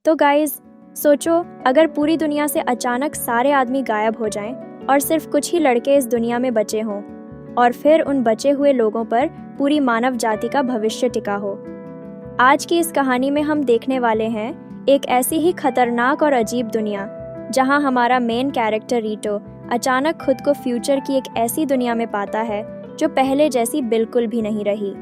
तो गाइज सोचो, अगर पूरी दुनिया से अचानक सारे आदमी गायब हो जाएं और सिर्फ कुछ ही लड़के इस दुनिया में बचे हों, और फिर उन बचे हुए लोगों पर पूरी मानव जाति का भविष्य टिका हो। आज की इस कहानी में हम देखने वाले हैं एक ऐसी ही खतरनाक और अजीब दुनिया जहां हमारा मेन कैरेक्टर रीटो अचानक खुद को फ्यूचर की एक ऐसी दुनिया में पाता है जो पहले जैसी बिल्कुल भी नहीं रही।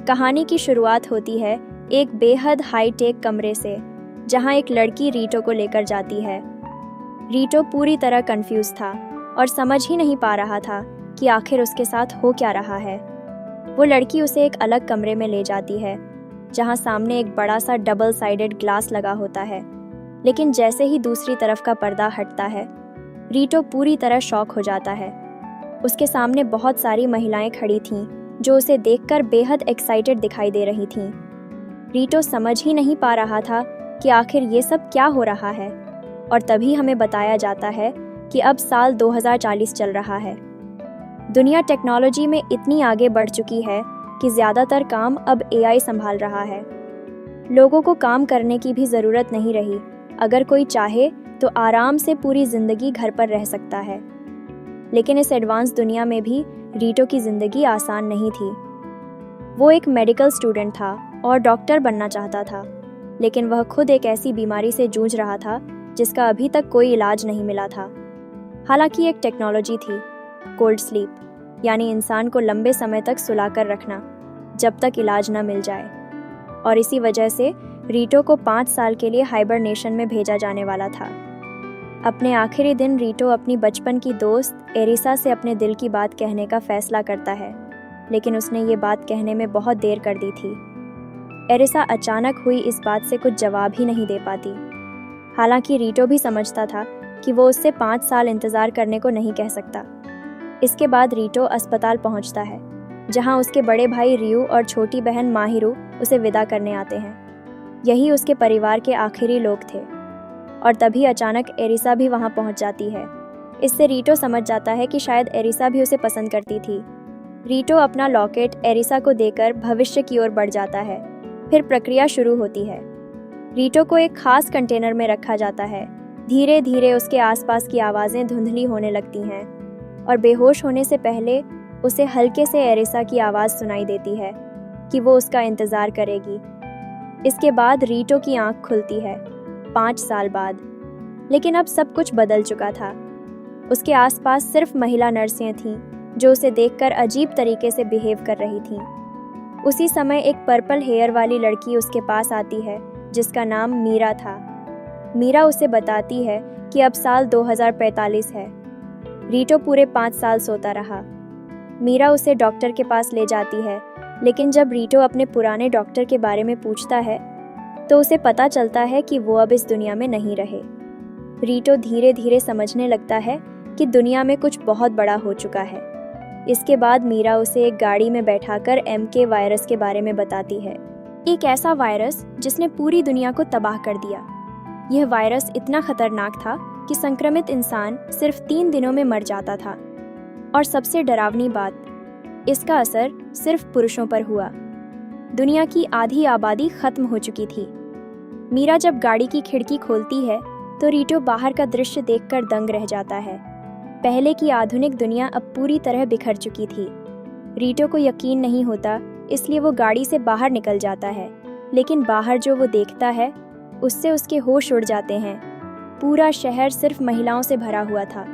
कहानी की शुरुआत होती है एक बेहद हाई टेक कमरे से, जहां एक लड़की रीटो को लेकर जाती है। रीटो पूरी तरह कंफ्यूज था और समझ ही नहीं पा रहा था कि आखिर उसके साथ हो क्या रहा है। वो लड़की उसे एक अलग कमरे में ले जाती है, जहां सामने एक बड़ा सा डबल साइडेड ग्लास लगा होता है। लेकिन जैसे ही दूसरी तरफ का पर्दा हटता है, रीटो पूरी तरह शॉक हो जाता है। उसके सामने बहुत सारी महिलाएं खड़ी थीं, जो उसे देखकर बेहद एक्साइटेड दिखाई दे रही थीं। रीटो समझ ही नहीं पा रहा था कि आखिर ये सब क्या हो रहा है। और तभी हमें बताया जाता है कि अब साल 2040 चल रहा है। दुनिया टेक्नोलॉजी में इतनी आगे बढ़ चुकी है कि ज़्यादातर काम अब एआई संभाल रहा है। लोगों को काम करने की भी ज़रूरत नहीं रही। अगर कोई चाहे तो आराम से पूरी ज़िंदगी घर पर रह सकता है। लेकिन इस एडवांस दुनिया में भी रीटो की ज़िंदगी आसान नहीं थी। वो एक मेडिकल स्टूडेंट था और डॉक्टर बनना चाहता था, लेकिन वह खुद एक ऐसी बीमारी से जूझ रहा था जिसका अभी तक कोई इलाज नहीं मिला था। हालांकि एक टेक्नोलॉजी थी, कोल्ड स्लीप, यानी इंसान को लंबे समय तक सुलाकर रखना जब तक इलाज न मिल जाए। और इसी वजह से रीटो को 5 साल के लिए हाइबरनेशन में भेजा जाने वाला था। अपने आखिरी दिन रीटो अपनी बचपन की दोस्त एरिसा से अपने दिल की बात कहने का फैसला करता है, लेकिन उसने ये बात कहने में बहुत देर कर दी थी। एरिसा अचानक हुई इस बात से कुछ जवाब ही नहीं दे पाती। हालांकि रीटो भी समझता था कि वो उससे 5 साल इंतज़ार करने को नहीं कह सकता। इसके बाद रीटो अस्पताल पहुंचता है, जहां उसके बड़े भाई रियू और छोटी बहन माहिरू उसे विदा करने आते हैं। यही उसके परिवार के आखिरी लोग थे। और तभी अचानक एरिसा भी वहां पहुंच जाती है। इससे रीटो समझ जाता है कि शायद एरिसा भी उसे पसंद करती थी। रीटो अपना लॉकेट एरिसा को देकर भविष्य की ओर बढ़ जाता है। फिर प्रक्रिया शुरू होती है। रीटो को एक खास कंटेनर में रखा जाता है। धीरे धीरे उसके आसपास की आवाज़ें धुंधली होने लगती हैं और बेहोश होने से पहले उसे हल्के से एरिसा की आवाज़ सुनाई देती है कि वो उसका इंतज़ार करेगी। इसके बाद रीटो की आंख खुलती है 5 साल बाद। लेकिन अब सब कुछ बदल चुका था। उसके आसपास सिर्फ महिला नर्सें थीं जो उसे देखकर अजीब तरीके से बिहेव कर रही थीं। उसी समय एक पर्पल हेयर वाली लड़की उसके पास आती है, जिसका नाम मीरा था। मीरा उसे बताती है कि अब साल 2045 है। रीटो पूरे 5 साल सोता रहा। मीरा उसे डॉक्टर के पास ले जाती है, लेकिन जब रीटो अपने पुराने डॉक्टर के बारे में पूछता है तो उसे पता चलता है कि वो अब इस दुनिया में नहीं रहे। रीटो धीरे धीरे समझने लगता है कि दुनिया में कुछ बहुत बड़ा हो चुका है। इसके बाद मीरा उसे एक गाड़ी में बैठाकर MK वायरस के बारे में बताती है, एक ऐसा वायरस जिसने पूरी दुनिया को तबाह कर दिया। यह वायरस इतना खतरनाक था कि संक्रमित इंसान सिर्फ 3 दिनों में मर जाता था। और सबसे डरावनी बात, इसका असर सिर्फ पुरुषों पर हुआ। दुनिया की आधी आबादी खत्म हो चुकी थी। मीरा जब गाड़ी की खिड़की खोलती है तो रीटो बाहर का दृश्य देखकर दंग रह जाता है। पहले की आधुनिक दुनिया अब पूरी तरह बिखर चुकी थी। रीटो को यकीन नहीं होता, इसलिए वो गाड़ी से बाहर निकल जाता है। लेकिन बाहर जो वो देखता है उससे उसके होश उड़ जाते हैं। पूरा शहर सिर्फ महिलाओं से भरा हुआ था।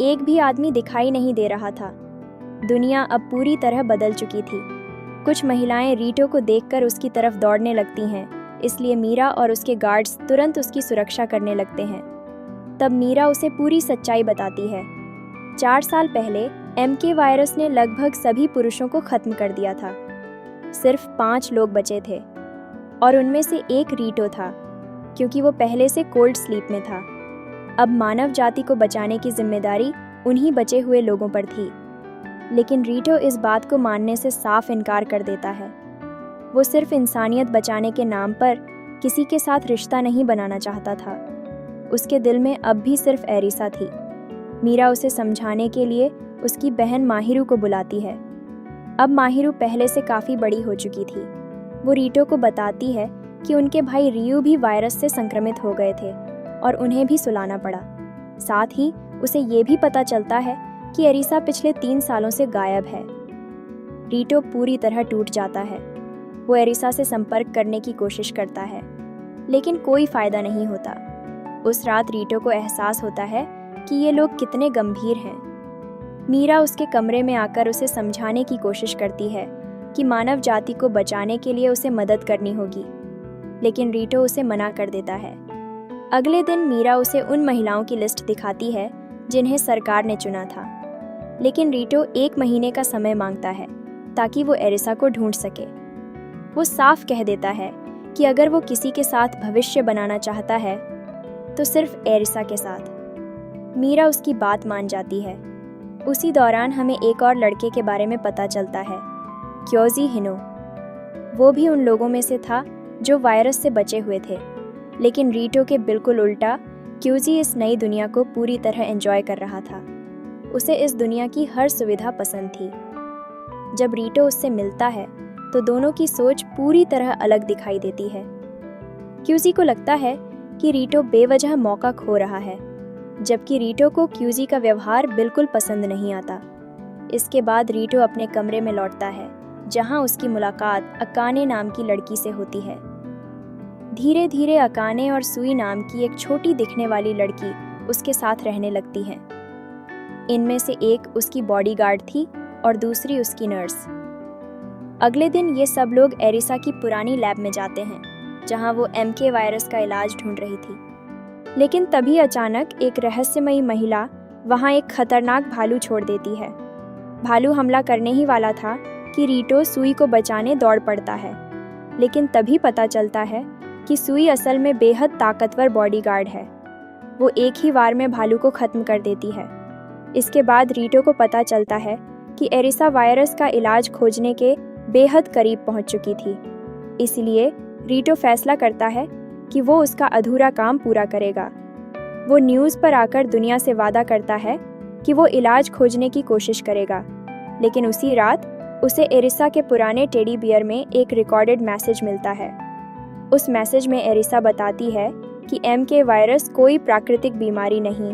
एक भी आदमी दिखाई नहीं दे रहा था। दुनिया अब पूरी तरह बदल चुकी थी। कुछ महिलाएं रीटो को देखकर उसकी तरफ दौड़ने लगती हैं, इसलिए मीरा और उसके गार्ड्स तुरंत उसकी सुरक्षा करने लगते हैं। तब मीरा उसे पूरी सच्चाई बताती है। 4 साल पहले MK वायरस ने लगभग सभी पुरुषों को खत्म कर दिया था। सिर्फ 5 लोग बचे थे और उनमें से एक रीटो था, क्योंकि वो पहले से कोल्ड स्लीप में था। अब मानव जाति को बचाने की जिम्मेदारी उन्हीं बचे हुए लोगों पर थी। लेकिन रीटो इस बात को मानने से साफ इनकार कर देता है। वो सिर्फ इंसानियत बचाने के नाम पर किसी के साथ रिश्ता नहीं बनाना चाहता था। उसके दिल में अब भी सिर्फ एरिसा थी। मीरा उसे समझाने के लिए उसकी बहन माहिरू को बुलाती है। अब माहिरू पहले से काफ़ी बड़ी हो चुकी थी। वो रीटो को बताती है कि उनके भाई रियू भी वायरस से संक्रमित हो गए थे और उन्हें भी सुलाना पड़ा। साथ ही उसे ये भी पता चलता है कि एरिसा पिछले 3 सालों से गायब है। रीटो पूरी तरह टूट जाता है। वो एरिसा से संपर्क करने की कोशिश करता है, लेकिन कोई फायदा नहीं होता। उस रात रीटो को एहसास होता है कि ये लोग कितने गंभीर हैं। मीरा उसके कमरे में आकर उसे समझाने की कोशिश करती है कि मानव जाति को बचाने के लिए उसे मदद करनी होगी, लेकिन रीटो उसे मना कर देता है। अगले दिन मीरा उसे उन महिलाओं की लिस्ट दिखाती है जिन्हें सरकार ने चुना था, लेकिन रीटो 1 महीने का समय मांगता है ताकि वो एरिसा को ढूंढ सके। वो साफ कह देता है कि अगर वो किसी के साथ भविष्य बनाना चाहता है तो सिर्फ एरिसा के साथ। मीरा उसकी बात मान जाती है। उसी दौरान हमें एक और लड़के के बारे में पता चलता है, क्योजी हिनो। वो भी उन लोगों में से था जो वायरस से बचे हुए थे, लेकिन रीटो के बिल्कुल उल्टा क्योजी इस नई दुनिया को पूरी तरह एंजॉय कर रहा था। उसे इस दुनिया की हर सुविधा पसंद थी। जब रीटो उससे मिलता है तो दोनों की सोच पूरी तरह अलग दिखाई देती है। क्यूजी को लगता है कि रीटो बेवजह मौका खो रहा है, जबकि रीटो को क्यूजी का व्यवहार बिल्कुल पसंद नहीं आता। इसके बाद रीटो अपने कमरे में लौटता है, जहां उसकी मुलाकात अकाने नाम की लड़की से होती है। धीरे धीरे अकाने और सुई नाम की एक छोटी दिखने वाली लड़की उसके साथ रहने लगती है। इनमें से एक उसकी बॉडीगार्ड थी और दूसरी उसकी नर्स। अगले दिन ये सब लोग एरिसा की पुरानी लैब में जाते हैं, जहां वो MK वायरस का इलाज ढूंढ रही थी। लेकिन तभी अचानक एक रहस्यमयी महिला वहां एक खतरनाक भालू छोड़ देती है। भालू हमला करने ही वाला था कि रीटो सुई को बचाने दौड़ पड़ता है, लेकिन तभी पता चलता है कि सुई असल में बेहद ताकतवर बॉडीगार्ड है। वो एक ही वार में भालू को खत्म कर देती है। इसके बाद रीटो को पता चलता है कि एरिसा वायरस का इलाज खोजने के बेहद करीब पहुंच चुकी थी। इसलिए रीटो फैसला करता है कि वो उसका अधूरा काम पूरा करेगा। वो न्यूज़ पर आकर दुनिया से वादा करता है कि वो इलाज खोजने की कोशिश करेगा, लेकिन उसी रात उसे एरिसा के पुराने टेडी बियर में एक रिकॉर्डेड मैसेज मिलता है। उस मैसेज में एरिसा बताती है कि MK वायरस कोई प्राकृतिक बीमारी नहीं,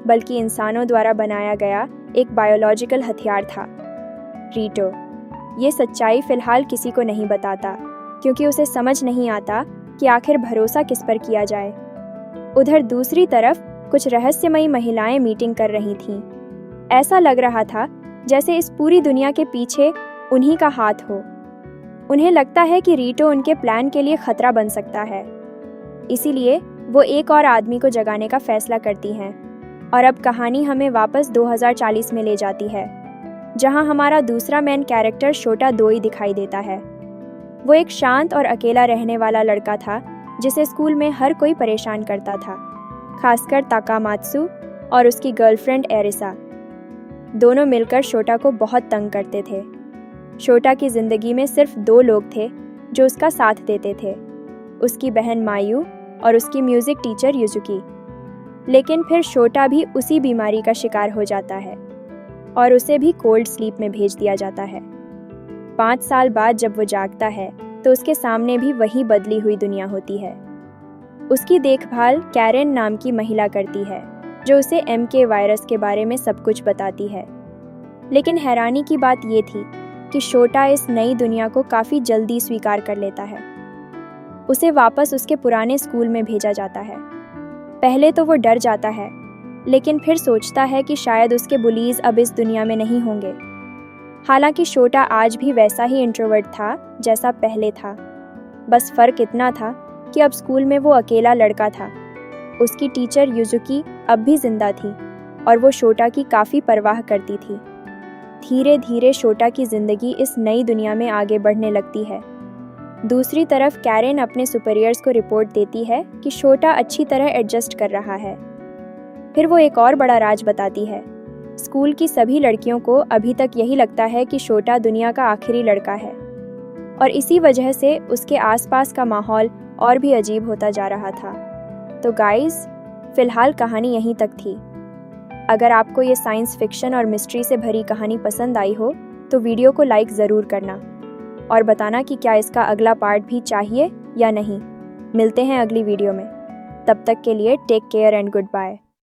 बल्कि इंसानों द्वारा बनाया गया एक बायोलॉजिकल हथियार था। रीटो ये सच्चाई फिलहाल किसी को नहीं बताता, क्योंकि उसे समझ नहीं आता कि आखिर भरोसा किस पर किया जाए। उधर दूसरी तरफ कुछ रहस्यमयी महिलाएं मीटिंग कर रही थीं। ऐसा लग रहा था जैसे इस पूरी दुनिया के पीछे उन्हीं का हाथ हो। उन्हें लगता है कि रीटो उनके प्लान के लिए खतरा बन सकता है। इसीलिए वो एक और आदमी को जगाने का फैसला करती हैं। और अब कहानी हमें वापस 2040 में ले जाती है, जहां हमारा दूसरा मेन कैरेक्टर शोटा दोई दिखाई देता है। वो एक शांत और अकेला रहने वाला लड़का था, जिसे स्कूल में हर कोई परेशान करता था, खासकर ताकामात्सु और उसकी गर्लफ्रेंड एरिसा। दोनों मिलकर शोटा को बहुत तंग करते थे। शोटा की जिंदगी में सिर्फ 2 लोग थे जो उसका साथ देते थे, उसकी बहन मायू और उसकी म्यूजिक टीचर युजुकी। लेकिन फिर शोटा भी उसी बीमारी का शिकार हो जाता है और उसे भी कोल्ड स्लीप में भेज दिया जाता है। 5 साल बाद जब वो जागता है तो उसके सामने भी वही बदली हुई दुनिया होती है। उसकी देखभाल कैरेन नाम की महिला करती है, जो उसे MK वायरस के बारे में सब कुछ बताती है। लेकिन हैरानी की बात ये थी कि शोटा इस नई दुनिया को काफ़ी जल्दी स्वीकार कर लेता है। उसे वापस उसके पुराने स्कूल में भेजा जाता है। पहले तो वो डर जाता है, लेकिन फिर सोचता है कि शायद उसके बुलीज अब इस दुनिया में नहीं होंगे। हालांकि शोटा आज भी वैसा ही इंट्रोवर्ट था जैसा पहले था। बस फ़र्क इतना था कि अब स्कूल में वो अकेला लड़का था। उसकी टीचर युजुकी अब भी जिंदा थी और वो शोटा की काफ़ी परवाह करती थी। धीरे धीरे शोटा की ज़िंदगी इस नई दुनिया में आगे बढ़ने लगती है। दूसरी तरफ कैरेन अपने सुपीरियर्स को रिपोर्ट देती है कि शोटा अच्छी तरह एडजस्ट कर रहा है। फिर वो एक और बड़ा राज बताती है। स्कूल की सभी लड़कियों को अभी तक यही लगता है कि शोटा दुनिया का आखिरी लड़का है, और इसी वजह से उसके आसपास का माहौल और भी अजीब होता जा रहा था। तो गाइस, फिलहाल कहानी यहीं तक थी। अगर आपको ये साइंस फिक्शन और मिस्ट्री से भरी कहानी पसंद आई हो तो वीडियो को लाइक ज़रूर करना और बताना कि क्या इसका अगला पार्ट भी चाहिए या नहीं। मिलते हैं अगली वीडियो में। तब तक के लिए take care and good bye.